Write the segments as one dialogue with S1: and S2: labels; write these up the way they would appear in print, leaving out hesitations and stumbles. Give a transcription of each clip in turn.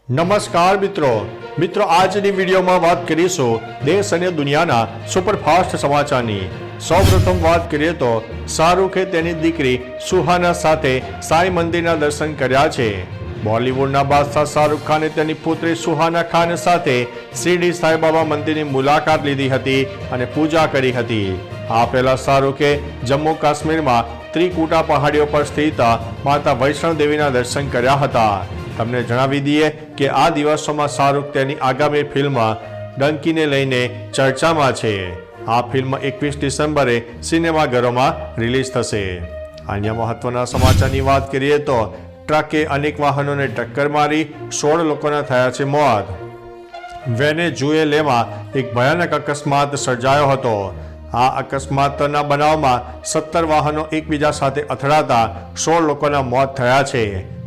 S1: નમસ્કાર મિત્રો આજની વિડીયોમાં વાત કરીશું દેશ અને દુનિયાના સુપરફાસ્ટ સમાચારની। સૌપ્રથમ વાત કરીએ તો શાહરુખે તેની દીકરી સુહાના સાથે સાંઈ મંદિરના દર્શન કર્યા છે। બોલિવૂડના બાદશાહ શાહરુખ ખાને તેની પુત્રી સુહાના ખાન સાથે શિરડી સાંઈબાબા મંદિરની મુલાકાત લીધી હતી અને પૂજા કરી હતી। આ પહેલા શાહરુખે જમ્મુ કાશ્મીરમાં ત્રિકુટા પહાડીઓ પર સ્થિત માતા વૈષ્ણવ દેવીના દર્શન કર્યા હતા। તમને જણાવી દઈએ કે આ દિવસોમાં શાહરુખ તેની આગામી ફિલ્મ ડંકીને લઈને ચર્ચામાં છે। આ ફિલ્મ 21 ડિસેમ્બરે સિનેમાઘરોમાં રિલીઝ થશે। અન્ય મહત્વના સમાચારની વાત કરીએ તો ટ્રકે અનેક વાહનોને ટક્કર મારી 16 લોકોના થયા છે મોત। વેનેઝુએલામાં એક ભયાનક અકસ્માત સર્જાયો હતો। આ અકસ્માતના બનાવમાં 17 વાહનો એકબીજા સાથે અથડાતા 16 લોકોના મોત થયા છે।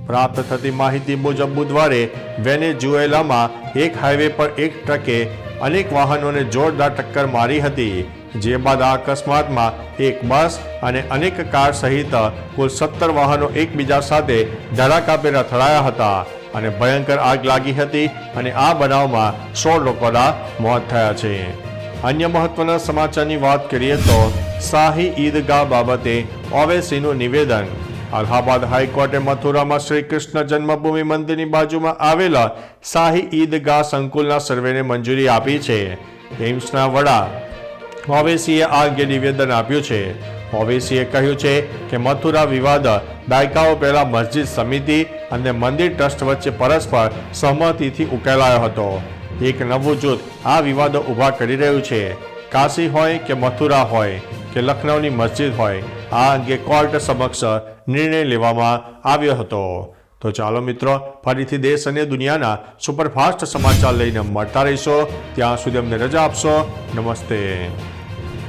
S1: પ્રાપ્ત થતી માહિતી મુજબ બુધવારે વેનેઝુએલામાં એક હાઈવે પર એક ટ્રકે અનેક વાહનોને જોરદાર ટક્કર મારી હતી, જે બાદ આ અકસ્માતમાં એક બસ અને અનેક કાર સહિત કુલ 17 વાહનો એકબીજા સાથે ધડાકાભેર અથડાયા હતા અને ભયંકર આગ લાગી હતી અને આ બનાવમાં 16 લોકોના મોત થયા છે। અન્ય મહત્વના સમાચારની વાત કરીએ તો શાહી ઈદગાહ બાબતે ઓવૈસીનું નિવેદન। અલ્હાબાદ હાઈકોર્ટે મથુરામાં શ્રી કૃષ્ણ જન્મભૂમિ મંદિરની બાજુમાં આવેલા શાહી ઈદગાહ સંકુલના સર્વેને મંજૂરી આપી છે। એમ્સના વડા ઓવૈસીએ આ અંગે નિવેદન આપ્યું છે। ઓવૈસીએ કહ્યું છે કે મથુરા વિવાદ દાયકાઓ પહેલા મસ્જિદ સમિતિ અને મંદિર ટ્રસ્ટ વચ્ચે પરસ્પર સહમતિથી ઉકેલાયો હતો। એક નવું જૂથ આ વિવાદો ઊભા કરી રહ્યું છે। કાશી હોય કે મથુરા હોય કે લખનૌની મસ્જિદ હોય, આ અંગે કોર્ટ સમક્ષ નિર્ણય લેવામાં આવ્યો હતો। તો ચાલો મિત્રો, ફરીથી દેશ અને દુનિયાના સુપરફાસ્ટ સમાચાર લઈને મળતા રહીશો। ત્યાં સુધી અમને રજા આપશો। નમસ્તે।